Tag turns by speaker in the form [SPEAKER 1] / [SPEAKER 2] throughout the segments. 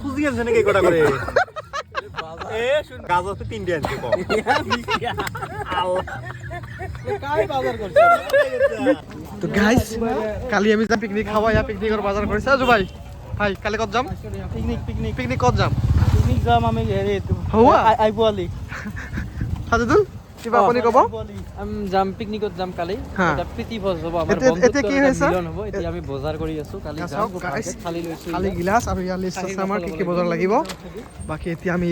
[SPEAKER 1] খুঁজি আনছে নাকি কটা করে এ শুন গাজর তো তিনটে আনছে কম
[SPEAKER 2] তো গাইস কালি আমি যাম পিকনিক খাওয়া ইয়া পিকনিকৰ বাজাৰ কৰিছে আজু ভাই হাই কালি কত যাম পিকনিক কত যাম
[SPEAKER 3] পিকনিক যাম আমি হেৰি
[SPEAKER 2] হৌৱা
[SPEAKER 3] আইপুৱালি
[SPEAKER 2] সাজুদুল কিবা আপুনি ক'ব
[SPEAKER 3] আমি যাম পিকনিকত যাম কালি এটা প্ৰীতি ভোজ হ'ব আমাৰ
[SPEAKER 2] এতিয়া কি হৈছে
[SPEAKER 3] মিলন হ'ব এতিয়া আমি বজাৰ কৰি আছো কালি যাম খালি লৈছো
[SPEAKER 2] খালি গিলাস আৰু ইয়াৰ লিষ্ট আছে আমাৰ কি বজাৰ লাগিব বাকি এতিয়া আমি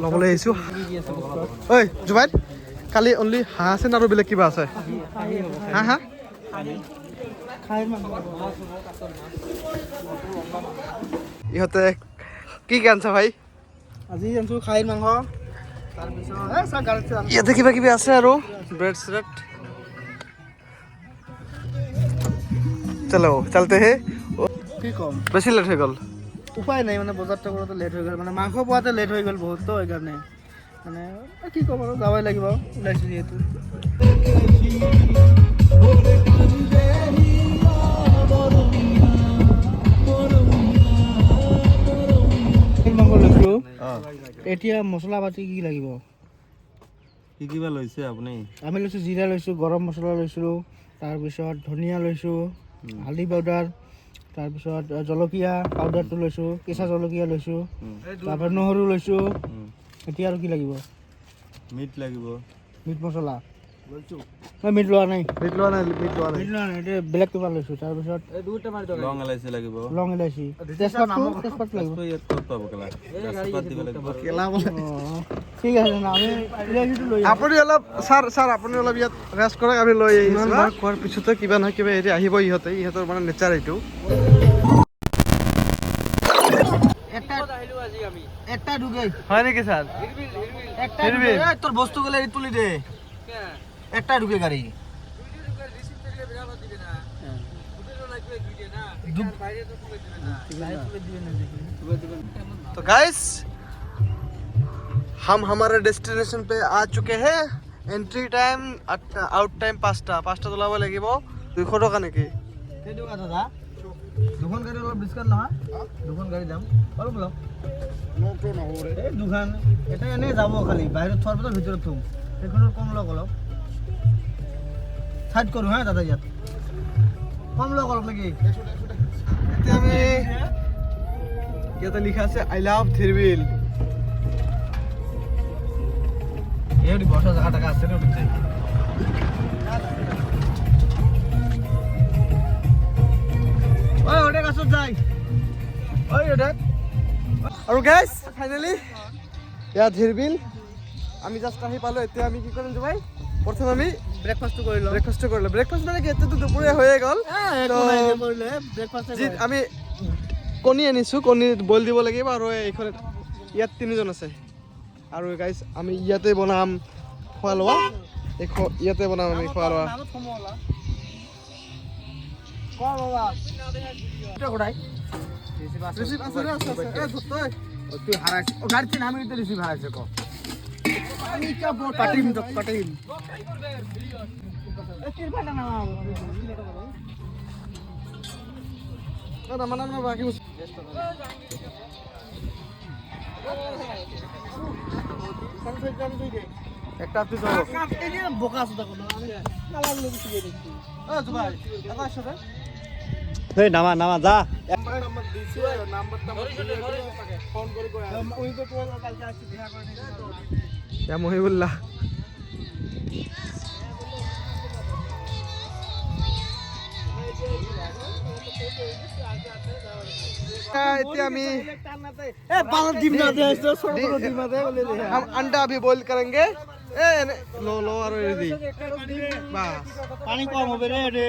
[SPEAKER 2] ল'বলৈ আহিছো ঐ জুবাইদ কালি অনলি হাঁহ আছে আৰু বেলেগ কিবা আছে হা হা ইহঁতে কি আনছে ভাই
[SPEAKER 3] আজি আনছো খাহীৰ মাংস
[SPEAKER 2] ইয়াতে কিবা কিবি আছে আৰু ব্ৰেড শ্ৰেড চলো চলতে হে
[SPEAKER 3] কি কম
[SPEAKER 2] বেছি লেট হৈ গ'ল
[SPEAKER 3] উপায় নাই মানে বজাৰটা কৰোঁতে লেট হৈ গ'ল মানে মাংস পোৱাতে লেট হৈ গ'ল বহুত তো সেইকাৰণে মানে কি ক'ম আৰু যাবই লাগিব ওলাইছোঁ যিহেতু মাংস লৈছোঁ এতিয়া মছলা পাতি কি লাগিব
[SPEAKER 1] কি কিবা লৈছে আপুনি
[SPEAKER 3] আমি লৈছোঁ জিৰা লৈছোঁ গৰম মছলা লৈছোঁ তাৰপিছত ধনিয়া লৈছোঁ হালধি পাউডাৰ তাৰপিছত জলকীয়া পাউডাৰটো লৈছোঁ কেঁচা জলকীয়া লৈছোঁ তাৰপৰা নহৰু লৈছোঁ এতিয়া আৰু কি লাগিব
[SPEAKER 1] মিট লাগিব
[SPEAKER 3] মিট মছলা মই মিট লোৱা নাই
[SPEAKER 2] মিট লোৱা নাই
[SPEAKER 3] এতিয়া বেলেগ কিবা লৈছোঁ তাৰপিছত
[SPEAKER 1] লং এলাইচি লাগিব
[SPEAKER 3] লং ইলাচি তেজপাত লাগিব
[SPEAKER 1] ইয়াত ক'ত পাব কেলা তেজপাত দিব লাগিব
[SPEAKER 2] কেলা বোলে
[SPEAKER 3] ঠিক আছে না আমি ইলাচিটো লৈ
[SPEAKER 2] আপুনি অলপ ছাৰ আপুনি অলপ ইয়াত ৰেষ্ট কৰক আমি লৈ আহিছোঁ খোৱাৰ পিছতে কিবা নহয় কিবা হেৰি আহিব ইহঁতৰ মানে নেচাৰ এইটো
[SPEAKER 3] একটা ঢুকে
[SPEAKER 2] হয় নেকি ছাৰ
[SPEAKER 3] একটা ঢুকে তোর বস্তু গুলো তুলি দে একটা ঢুকে গাড়ি
[SPEAKER 2] तो गाइस हम हमारे डेस्टिनेशन पे आ चुके हैं एंट्री टाइम आउट टाइम 5টা তোলাব লাগিব 200 টকা নেকি
[SPEAKER 3] কেই টকা দাদা দুখন গাড়ী অলপ ডিসকাউন্ট নহয় দুখন গাড়ী দাম অলপ লওক নটো নহৰে এই দুখন এটা এনে যাব খালি বাহিৰত থোৱাৰ পিছত ভিতৰত থম সেইখনৰ কম লওক অলপ সাইড কৰো হা দাদা ইয়াত কম লওক অলপ নেকি
[SPEAKER 2] এতিয়া আমি ইয়াতে লিখা আছে আই লাভ ধিৰবিল
[SPEAKER 3] এই বসা জায়গা টাকা আছে না ওদিকে ওই ওটা কাছত যাই ওই ওটা
[SPEAKER 2] আৰু গাইস ফাইনালি ইয়া ধিৰবিল আমি জাস্ট আহি পালো এতিয়া আমি কি কৰিম ভাই প্ৰথম আমি
[SPEAKER 3] ব্রেকফাস্ট কৰিলো
[SPEAKER 2] ব্ৰেকফাষ্ট মানে কি এতিয়াতো দুপৰীয়া হৈয়ে গ'ল
[SPEAKER 3] তো কৰিলে ব্রেকফাস্ট
[SPEAKER 2] আমি কণী আনিছোঁ কণী বইল দিব লাগিব আৰু এইখন ইয়াত 3জন আছে আৰু গাইস আমি ইয়াতে বনাম খোৱা লোৱা ইয়াতে বনাম আমি খোৱা লোৱা
[SPEAKER 3] তুই হারাইছ গাড়িতে নামি তো রিসিভ হারাইছে কো আমি কা বড় কাটিম তো কাটিম এতির ফাটা না
[SPEAKER 2] না মানে আমরা বাকি একটা আপনি যাও
[SPEAKER 3] কাটতে দিয়ে বোকা সুদা কোন আমি নালা লোক দিয়ে দিচ্ছি
[SPEAKER 2] ভাই দাদা সাথে
[SPEAKER 1] এই নামা যা
[SPEAKER 2] নাম্বার দিছি নাম্বারটা ফোন করে
[SPEAKER 3] ওই তো তো কালকে আসি দেখা করে নিয়ে
[SPEAKER 2] ইয়া মহিবুল্লাহ এতিয়া আমি
[SPEAKER 3] ए बाल डिम ना दे तो छोड़ दो डिम दे बोले दे
[SPEAKER 2] हम अंडा अभी बॉईल करेंगे ए लो और रेडी বাস
[SPEAKER 3] পানি কম হবে রে রে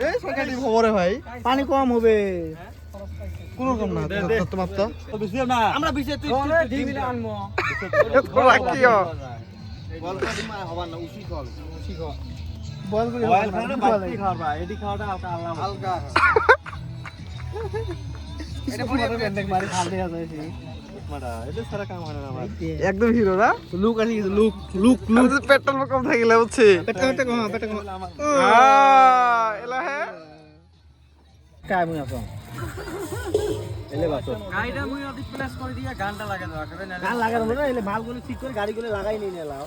[SPEAKER 2] এই সরকার ডিম হবে রে ভাই
[SPEAKER 3] পানি কম হবে
[SPEAKER 2] কোন রকম না তোমার তো
[SPEAKER 3] বেশি না আমরা বিশে তুই ডিম আনমো
[SPEAKER 2] তোরা কিও
[SPEAKER 3] বল ডিম হবা না উসি কল বল করে বল করে বাকি খাওয়া এডি খাওয়াটা আল্লাহ হালকা এটা পুরো বেন্ডক মারি খাল দেয়া যায় সে মারা এটা সারা কাম হয় না ভাই
[SPEAKER 2] একদম হিরো না
[SPEAKER 3] লুক আসি লুক
[SPEAKER 2] পেট্রোল কম থাকিলে হচ্ছে
[SPEAKER 3] পেটটা কম
[SPEAKER 2] এলা হে
[SPEAKER 3] কাই মুই আছো
[SPEAKER 1] এলে বাসন
[SPEAKER 3] গাড়িটা মুই অতি প্লাস করে দিয়া গানটা লাগা দাও করে না গান লাগানো না এলে মালগুলো ঠিক করে গাড়িগুলো লাগাই নিয়ে নেলাও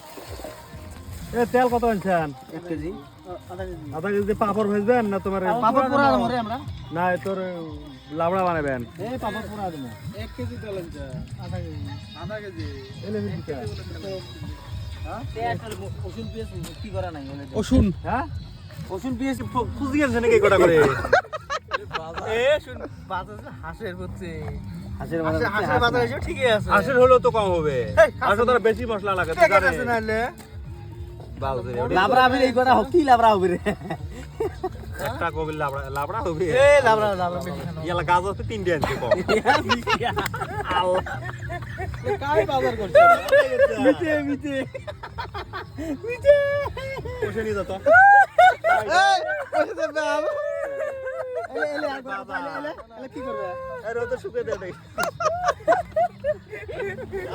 [SPEAKER 1] এ তেল কত আনছেন
[SPEAKER 3] 1 কেজি
[SPEAKER 1] আধা কেজি পাপড় ভাজবেন না তোমার
[SPEAKER 3] পাপড় পোড়া দেবো রে আমরা
[SPEAKER 1] না তোর লাবড়া বানাবেন
[SPEAKER 3] এই পাপড় পোড়া দেবো 1 কেজি তেল আনছে আধা কেজি
[SPEAKER 1] এলে দিতে
[SPEAKER 3] হ্যাঁ পেঁয়াজ ওষুন পেঁয়াজ কি করা নাই
[SPEAKER 2] ওষুন
[SPEAKER 1] হ্যাঁ
[SPEAKER 3] ওষুন পেঁয়াজ
[SPEAKER 1] খুঁজি আনছেন নাকি গোটা করে
[SPEAKER 3] এ শুন বাজার হাঁসের হচ্ছে হাঁসের বাজার এসে ঠিকই আছে
[SPEAKER 1] হাঁসের হলেও তো কম হবে
[SPEAKER 3] এই,
[SPEAKER 1] হাঁসের তো বেশি মশলা লাগে তো
[SPEAKER 3] ঠিক
[SPEAKER 1] জানে
[SPEAKER 3] আছে নালে
[SPEAKER 1] বাউজে
[SPEAKER 3] লাবড়া হবে এই কথা হকি লাবড়া হবে রে
[SPEAKER 1] একটা কবি লাবড়া লাবড়া হবে
[SPEAKER 3] এ লাবড়া বেশি খানো
[SPEAKER 1] ইয়ালা গাজর তো 3 দিয়ে আনছে কম আল্লাহ
[SPEAKER 3] কাই বাজার করছে মিতে মিতে মিতে
[SPEAKER 1] কোশে নিয়ে যা তো
[SPEAKER 2] এই ওই দে বাবা
[SPEAKER 3] এলে এলে একবার এলে কি করবে
[SPEAKER 1] এই রোদ শুকে দে দেই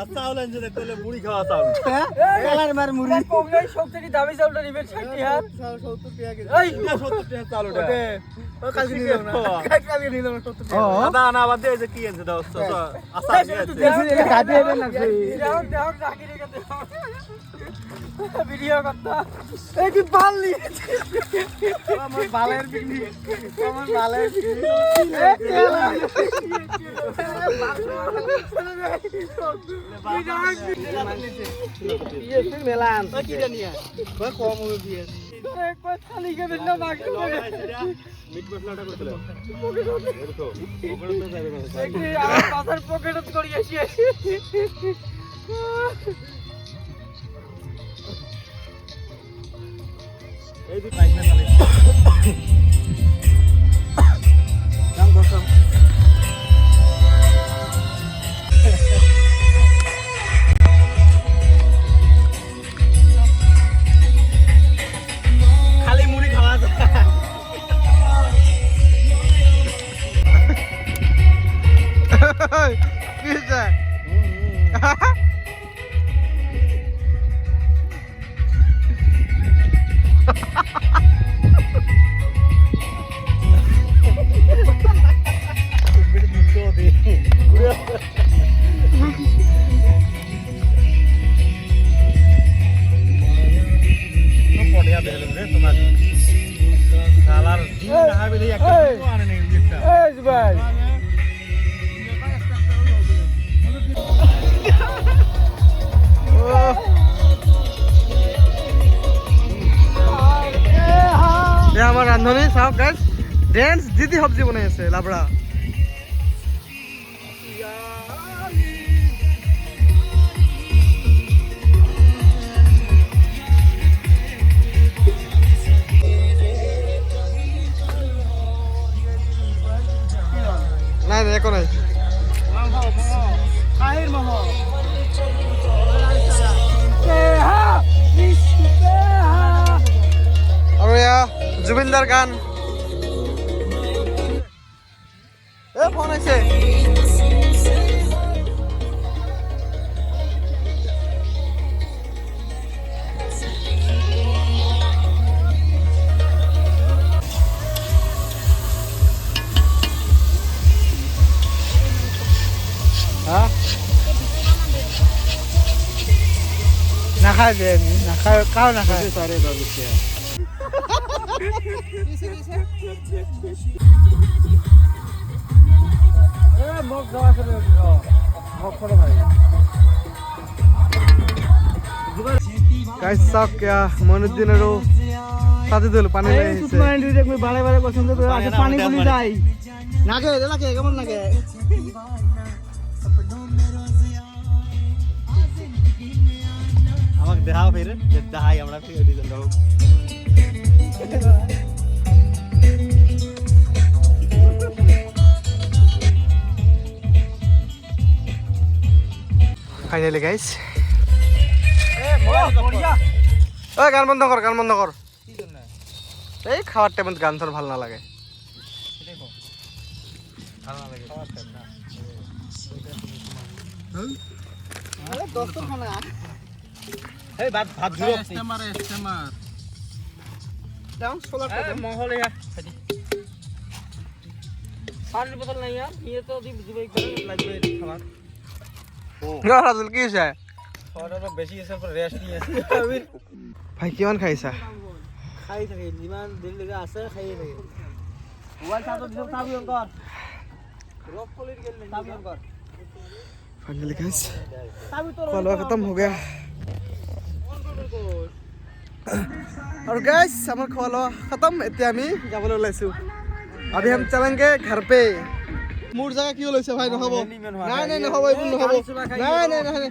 [SPEAKER 1] আচ্ছা চাউল আনছে দেখলে মুড়ি খাওয়া চাউল
[SPEAKER 3] কালার মার মুড়ি কমলাই সবথেকে দামি চাউলটা নিবে 60 হাত 70 টাকা কেজি এই
[SPEAKER 1] 70 টাকা চাউল ওটা
[SPEAKER 3] ও কালকে নিলাম না কালকে নিলাম না 70 টাকা
[SPEAKER 1] দাদা না বাদ দে যে কি আনছে দাও আচ্ছা
[SPEAKER 3] এটা গাড়ি এনে না দাও দাও রাখি রেখে দাও ভিডিও করতে এই কি বালি আমার বালের বিক্রি আমার বালের বিক্রি মেলান কিটা নিয়া কম হবে বিয়ে কই থালি কে দিল না
[SPEAKER 1] মিট মশলাটা করতে
[SPEAKER 3] আমার পাশার পকেটত করি আসি
[SPEAKER 1] এই দুই বাইক না চালে
[SPEAKER 3] দাম কত খালি মুড়ি খাওয়া যায়
[SPEAKER 2] কি হয়েছে
[SPEAKER 1] পড়িয়া দিলাম রে তোমার শালার দিন না হবে একটা কিছু আনে নেই একটা
[SPEAKER 3] এই ভাই
[SPEAKER 2] আমার রান্ধনী চাওক গাইজ ডেন্স দিদি সবজি বনাই আছে লাবৰা নাই নাই একো নাই
[SPEAKER 3] কাহির মামা
[SPEAKER 2] আৰু এয়া জুবিনদাৰ গান এ ফোন আহিছে
[SPEAKER 3] নাখায় যে নাখায় কাও নাখায়
[SPEAKER 1] সারে দাদুকে
[SPEAKER 3] মগ যাওয়া করে মগ করে ভাই
[SPEAKER 2] গাইজ চাওক মনুদ্দিন আৰু সাজিদুল পানী লৈ আহিছে
[SPEAKER 3] বাৰে বাৰে কৈছো পানী গুলি যায় নাগে লাগে কেমন লাগে
[SPEAKER 1] আমাকে দেখাও ফির যে দেখাই আমরা ফির দিতে দাও
[SPEAKER 2] ফাইনালি গাইজ ঐ গান বন্ধ কর গান বন্ধ কর এই খাওয়ার টাইমত গান তোর ভাল নালাগে
[SPEAKER 1] এই ভাত ভাত জুড়ো
[SPEAKER 3] পানির বোতল নাই আর নিয়ে তো দিবে একবার লাগবে খাবার
[SPEAKER 2] রাজুল কি হৈছে
[SPEAKER 1] খাওয়াটা বেশি এসে পর রেস্ট নিয়ে আসে
[SPEAKER 2] ভাই কিমান খাইছা
[SPEAKER 3] খাই থাকে যিমান দিন লেগে আছে খাইয়ে থাকে মোবাইল চার্জ দিছো চাবি অন কর রক কলির গেল চাবি অন কর
[SPEAKER 2] फाइनली गाइस
[SPEAKER 3] चाबी तो
[SPEAKER 2] खा खत्म हो गया और गाइस हमारा खा खत्म इतने आमी जाबले ओलाइछु अभी हम चलेंगे घर पे मूड जगह क्यों लैसे भाई नहबो नहीं नहीं नहबो नहीं नहीं